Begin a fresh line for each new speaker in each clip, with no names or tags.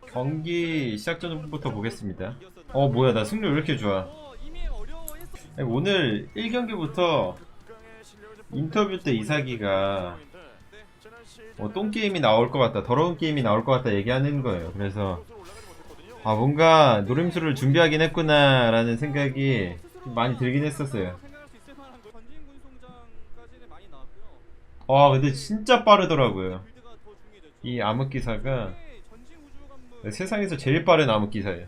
경기 시작 전부터 보겠습니다. 뭐야, 나 승률 왜 이렇게 좋아? 아니, 오늘 1경기부터 인터뷰 때 이삭이가 똥게임이 나올 것 같다, 더러운 게임이 나올 것 같다 얘기하는 거예요. 그래서 뭔가 노림수를 준비하긴 했구나 라는 생각이 좀 많이 들긴 했었어요. 근데 진짜 빠르더라고요. 이 암흑기사가 세상에서 제일 빠른 암흑기사예요.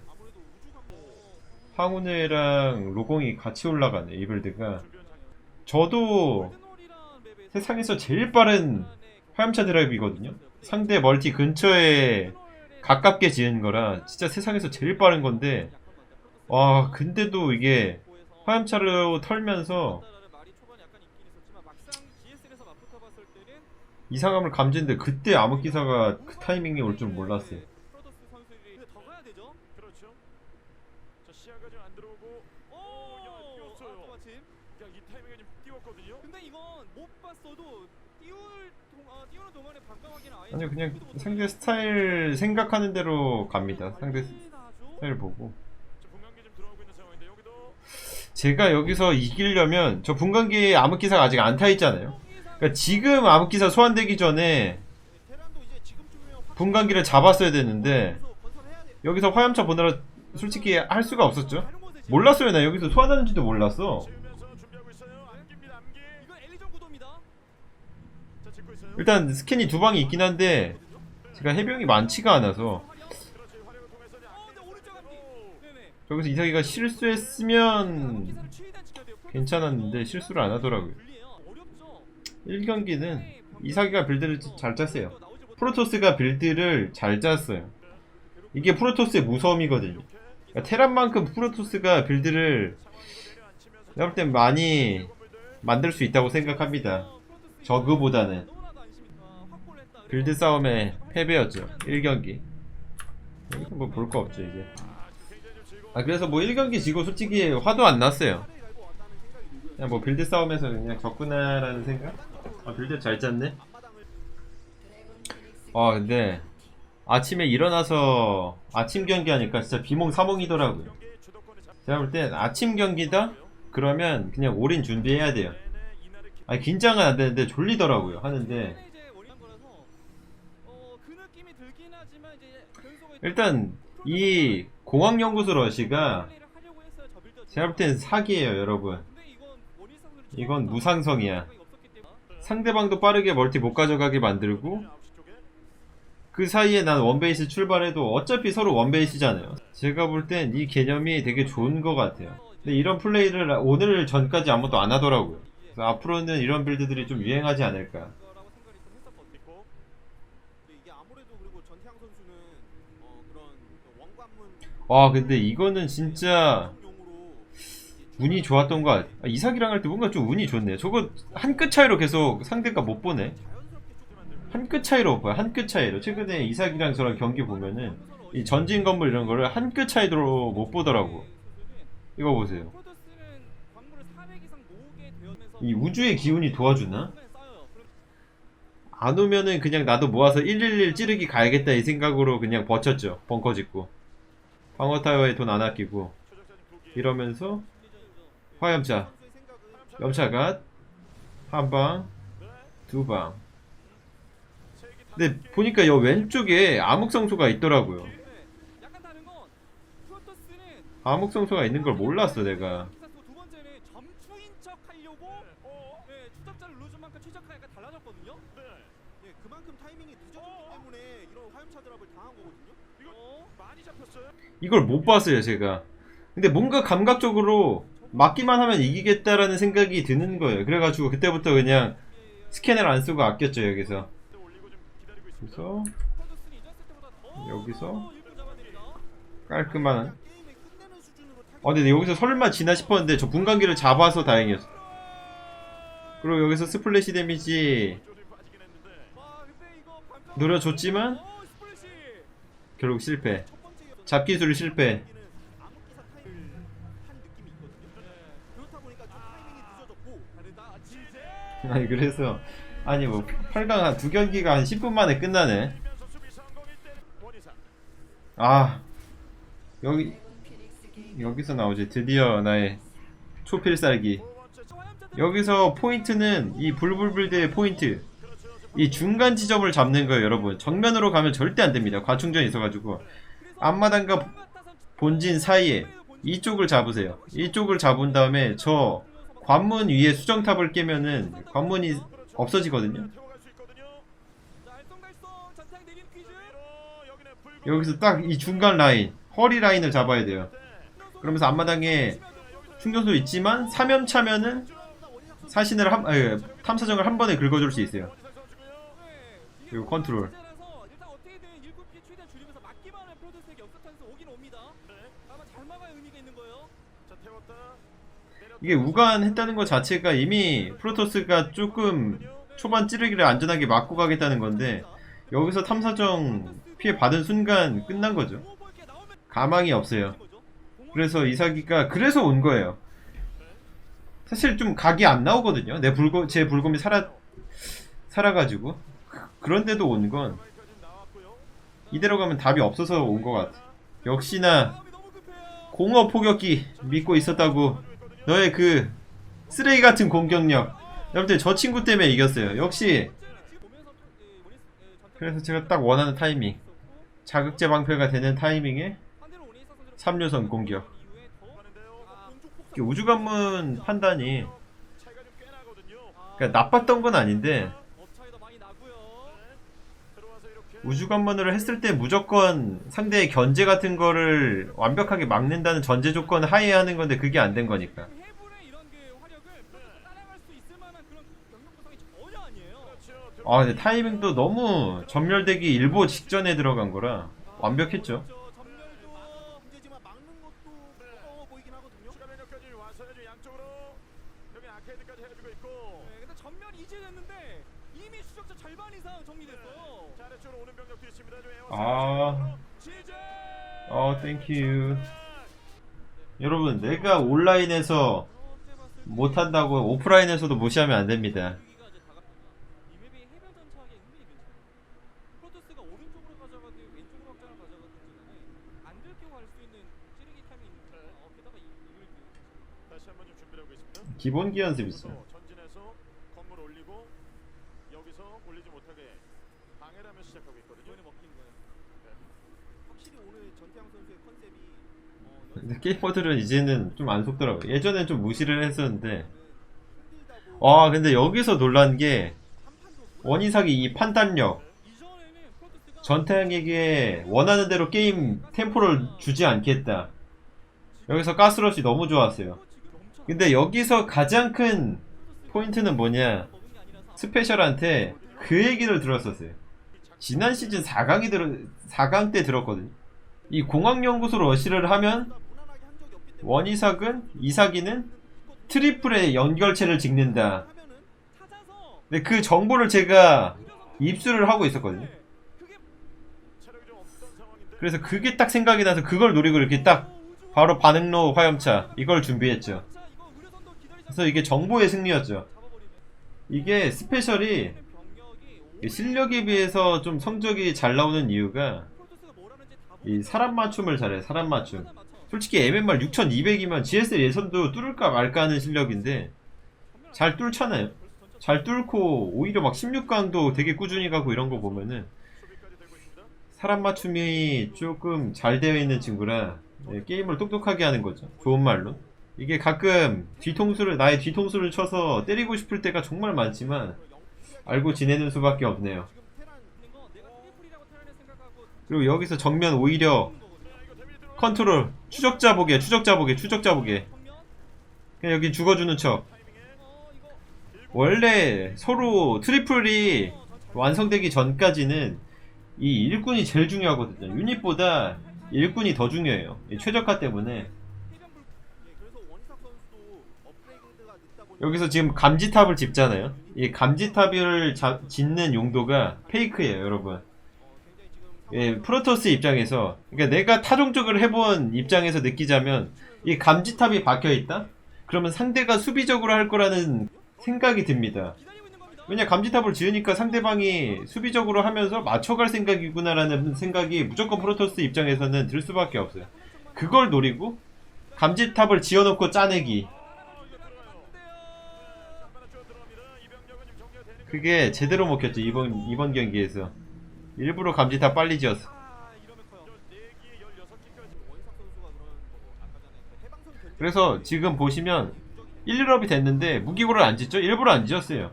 황혼회랑 로공이 같이 올라가네, 이 빌드가. 저도 세상에서 제일 빠른 화염차 드라이브이거든요. 상대 멀티 근처에 가깝게 지은 거라 진짜 세상에서 제일 빠른 건데, 근데도 이게 화염차로 털면서 이상함을 감지했는데, 그때 암흑기사가 그 타이밍에 올 줄 몰랐어요. 아니, 그냥 상대 스타일 생각하는 대로 갑니다. 상대 스타일 보고. 제가 여기서 이기려면, 저 분광기에 암흑기사가 아직 안 타있잖아요. 그러니까 지금 암흑기사 소환되기 전에 분광기를 잡았어야 되는데, 여기서 화염차 보느라 솔직히 할 수가 없었죠. 몰랐어요. 나 여기서 소환하는지도 몰랐어. 일단 스캔이 두 방이 있긴 한데 제가 해병이 많지가 않아서, 저기서 이삭이가 실수했으면 괜찮았는데 실수를 안 하더라고요. 1경기는 이삭이가 빌드를 잘 짰어요. 프로토스가 빌드를 잘 짰어요. 이게 프로토스의 무서움이거든요. 그러니까 테란만큼 프로토스가 빌드를 내가 볼 땐 많이 만들 수 있다고 생각합니다. 저그보다는. 빌드 싸움에 패배였죠, 1경기. 여기서 뭐 볼 거 없죠 이제. 그래서 뭐 1경기 지고 솔직히 화도 안 났어요. 그냥 뭐 빌드 싸움에서 그냥 졌구나라는 생각? 빌드 잘 짰네? 근데 아침에 일어나서 아침 경기 하니까 진짜 비몽사몽이더라고요. 제가 볼 땐 아침 경기다? 그러면 그냥 올인 준비해야 돼요. 긴장은 안 되는데 졸리더라고요, 하는데. 일단 이 공학연구소 러시가 제가 볼 땐 사기예요, 여러분. 이건 무상성이야. 상대방도 빠르게 멀티 못 가져가게 만들고, 그 사이에 난 원베이스 출발해도 어차피 서로 원베이스잖아요. 제가 볼 땐 이 개념이 되게 좋은 것 같아요. 근데 이런 플레이를 오늘 전까지 아무도 안 하더라고요. 그래서 앞으로는 이런 빌드들이 좀 유행하지 않을까. 근데 이거는 진짜 운이 좋았던 것 같아. 이삭이랑 할 때 뭔가 좀 운이 좋네. 저거 한 끗 차이로 계속 상대가 못 보네. 한 끗 차이로 봐요. 한 끗 차이로. 최근에 이삭이랑 저랑 경기 보면은 이 전진 건물 이런 거를 한 끗 차이로 못 보더라고. 이거 보세요. 이 우주의 기운이 도와주나? 안 오면은 그냥 나도 모아서 111 찌르기 가야겠다 이 생각으로 그냥 버텼죠. 벙커 짓고 방어타워에 돈 안 아끼고. 이러면서 화염차, 염차가 한방, 두방. 근데 보니까 여 왼쪽에 암흑성소가 있더라고요. 암흑성소가 있는 걸 몰랐어 내가. 이걸 못 봤어요 제가. 근데 뭔가 감각적으로 맞기만 하면 이기겠다라는 생각이 드는 거예요. 그래가지고 그때부터 그냥 스캐너를 안 쓰고 아꼈죠. 여기서 깔끔한. 근데 여기서 설마 지나 싶었는데 저 분광기를 잡아서 다행이었어. 그리고 여기서 스플래시 데미지 노려줬지만 결국 실패. 잡기술 실패. 그래서 뭐 8강 한 2경기가 한 10분 만에 끝나네. 아, 여기서 나오지. 드디어 나의 초필살기. 여기서 포인트는 이 불불불대의 포인트. 이 중간 지점을 잡는 거예요, 여러분. 정면으로 가면 절대 안 됩니다. 과충전이 있어가지고. 앞마당과 본진 사이에 이쪽을 잡으세요. 이쪽을 잡은 다음에 저 관문 위에 수정탑을 깨면은 관문이 없어지거든요. 여기서 딱 이 중간 라인, 허리 라인을 잡아야 돼요. 그러면서 앞마당에 충전소 있지만 3연 차면은 사신을 탐사정을 한 번에 긁어줄 수 있어요. 그리고 컨트롤. 이게 우간했다는 것 자체가 이미 프로토스가 조금 초반 찌르기를 안전하게 막고 가겠다는 건데, 여기서 탐사정 피해 받은 순간 끝난 거죠. 가망이 없어요. 그래서 이사기가 그래서 온 거예요. 사실 좀 각이 안 나오거든요. 제 불곰이 살아가지고. 그런데도 온 건 이대로 가면 답이 없어서 온 것 같아. 역시나 공업 포격기 믿고 있었다고. 너의 그 쓰레기 같은 공격력. 여러분들 저 친구 때문에 이겼어요. 역시. 그래서 제가 딱 원하는 타이밍, 자극제 방패가 되는 타이밍에 3류선 공격. 우주관문 판단이 그러니까 나빴던 건 아닌데, 우주관문을 했을 때 무조건 상대의 견제 같은 거를 완벽하게 막는다는 전제 조건 하에 하는 건데 그게 안 된 거니까. 아, 근데 타이밍도 너무 전멸되기 일보 직전에 들어간 거라 완벽했죠. 땡큐. 여러분, 내가 온라인에서 못한다고 오프라인에서도 무시하면 안 됩니다. 기본기 연습이죠. 근데 게이머들은 이제는 좀 안 속더라고요. 예전엔 좀 무시를 했었는데, 근데 여기서 놀란 게 원인삭이 이 판단력. 전태양에게 원하는 대로 게임 템포를 주지 않겠다. 여기서 가스러시 너무 좋았어요. 근데 여기서 가장 큰 포인트는 뭐냐, 스페셜한테 그 얘기를 들었었어요. 지난 시즌 4강 때 들었거든요. 이 공학연구소 러시를 하면 원이삭은, 이삭이는 트리플의 연결체를 찍는다. 근데 그 정보를 제가 입수를 하고 있었거든요. 그래서 그게 딱 생각이 나서 그걸 노리고 이렇게 딱 바로 반응로 화염차 이걸 준비했죠. 그래서 이게 정보의 승리였죠. 이게 스페셜이 실력에 비해서 좀 성적이 잘 나오는 이유가 이 사람 맞춤을 잘해. 사람 맞춤. 솔직히 MMR 6200이면 GSL 예선도 뚫을까 말까 하는 실력인데 잘 뚫잖아요. 잘 뚫고 오히려 막 16강도 되게 꾸준히 가고 이런 거 보면은 사람 맞춤이 조금 잘 되어 있는 친구라 게임을 똑똑하게 하는 거죠. 좋은 말로. 이게 가끔 나의 뒤통수를 쳐서 때리고 싶을 때가 정말 많지만 알고 지내는 수밖에 없네요. 그리고 여기서 정면 오히려 컨트롤 추적자 보게. 그냥 여기 죽어주는 척. 원래 서로 트리플이 완성되기 전까지는 이 일꾼이 제일 중요하거든요. 유닛보다 일꾼이 더 중요해요. 이 최적화 때문에. 여기서 지금 감지탑을 짓잖아요. 이 감지탑을 짓는 용도가 페이크예요, 여러분. 예, 프로토스 입장에서, 그러니까 내가 타종적을 해본 입장에서 느끼자면, 이 감지탑이 박혀있다? 그러면 상대가 수비적으로 할 거라는 생각이 듭니다. 왜냐 감지탑을 지으니까 상대방이 수비적으로 하면서 맞춰갈 생각이구나라는 생각이 무조건 프로토스 입장에서는 들 수밖에 없어요. 그걸 노리고 감지탑을 지어놓고 짜내기. 그게 제대로 먹혔죠. 이번 경기에서 일부러 감지탑 빨리 지었어. 그래서 지금 보시면 1-1업이 됐는데 무기고를 안 짓죠? 일부러 안 지었어요.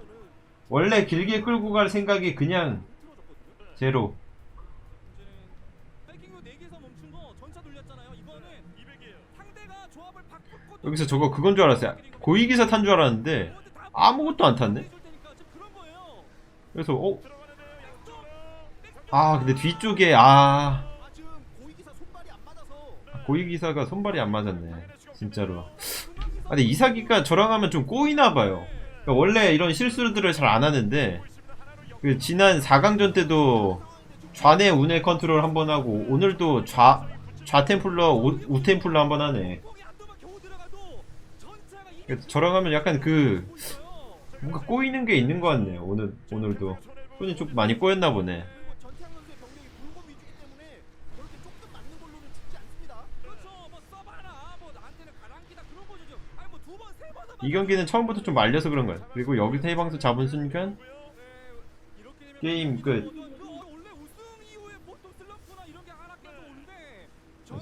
원래 길게 끌고 갈 생각이 그냥 제로. 여기서 저거 그건 줄 알았어요. 고위기사 탄 줄 알았는데 아무것도 안 탔네. 그래서 근데 뒤쪽에 고위기사가 손발이 안 맞았네 진짜로. 근데 이사기가 저랑 하면 좀 꼬이나봐요. 그러니까 원래 이런 실수들을 잘 안 하는데 그 지난 4강전 때도 좌뇌 우뇌 컨트롤 한번 하고 오늘도 좌템플러 우템플러 한번 하네. 저랑 하면 약간 뭔가 꼬이는 게 있는 것 같네요. 오늘도 손이 좀 많이 꼬였나 보네. 이 경기는 처음부터 좀 말려서 그런 거야. 그리고 여기서 해방수 잡은 순간 게임 끝.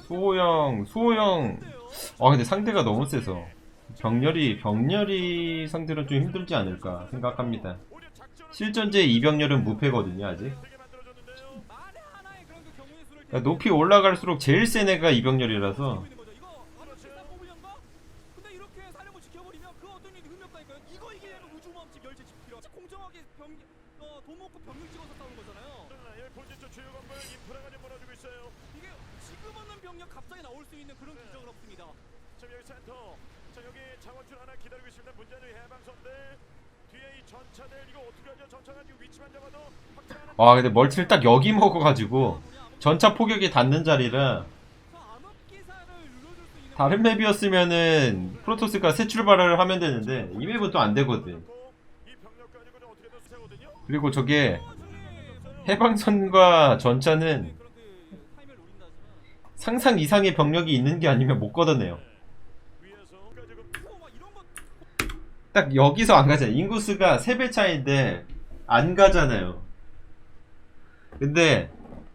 수호형 근데 상대가 너무 세서 병렬이 상대로 좀 힘들지 않을까 생각합니다. 실전제 이병렬은 무패거든요 아직. 그러니까 높이 올라갈수록 제일 센 애가 이병렬이라서.
갑자기 나올 수 있는 그런 기적은 없습니다. 자, 여기 센터. 자, 여기 장원준 하나 기다리고 있습니다. 문제는 해방선대 뒤에 이 전차들 이거 어떻게 하죠? 전차가 지금 위치만 잡아도
근데 멀티를 딱 여기 먹어가지고 전차 포격이 닿는 자리라. 다른 맵이었으면은 프로토스가 새 출발을 하면 되는데 이 맵은 또 안 되거든. 그리고 저게 해방선과 전차는 상상 이상의 병력이 있는 게 아니면 못 걷어내요. 딱 여기서 안 가잖아요. 인구수가 3배 차이인데 안 가잖아요. 근데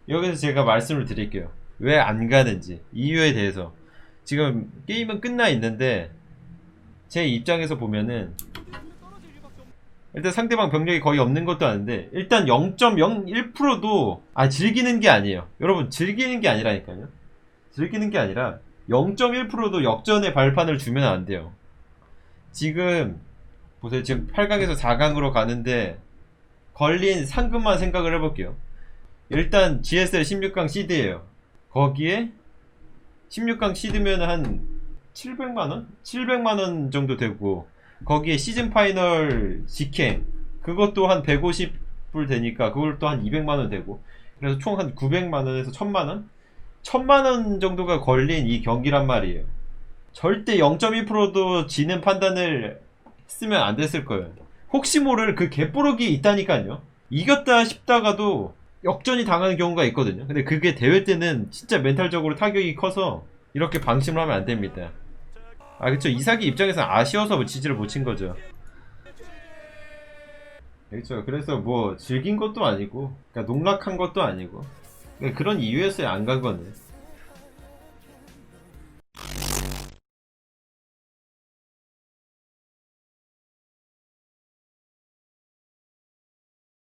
여기서 제가 말씀을 드릴게요. 왜 안 가는지 이유에 대해서. 지금 게임은 끝나 있는데 제 입장에서 보면은 일단 상대방 병력이 거의 없는 것도 아는데 일단 0.01%도 즐기는 게 아니에요. 여러분 즐기는 게 아니라니까요. 즐기는 게 아니라 0.1%도 역전의 발판을 주면 안 돼요. 지금 보세요. 지금 8강에서 4강으로 가는데 걸린 상금만 생각을 해볼게요. 일단 GSL 16강 시드예요. 거기에 16강 시드면 한 700만원? 700만원 정도 되고 거기에 시즌 파이널 직행 그것도 한 150불 되니까 그걸 또 한 200만원 되고 그래서 총 한 900만원에서 1000만원? 1000만원 정도가 걸린 이 경기란 말이에요. 절대 0.1%도 지는 판단을 했으면 안 됐을 거예요. 혹시 모를 그 개뽀록이 있다니까요. 이겼다 싶다가도 역전이 당하는 경우가 있거든요. 근데 그게 대회 때는 진짜 멘탈적으로 타격이 커서 이렇게 방심을 하면 안 됩니다. 그쵸. 이사기 입장에서는 아쉬워서 지지를 못 친 거죠. 그렇죠. 그래서 뭐 즐긴 것도 아니고 그러니까 농락한 것도 아니고 그런 이유였어요. 안 간 거는.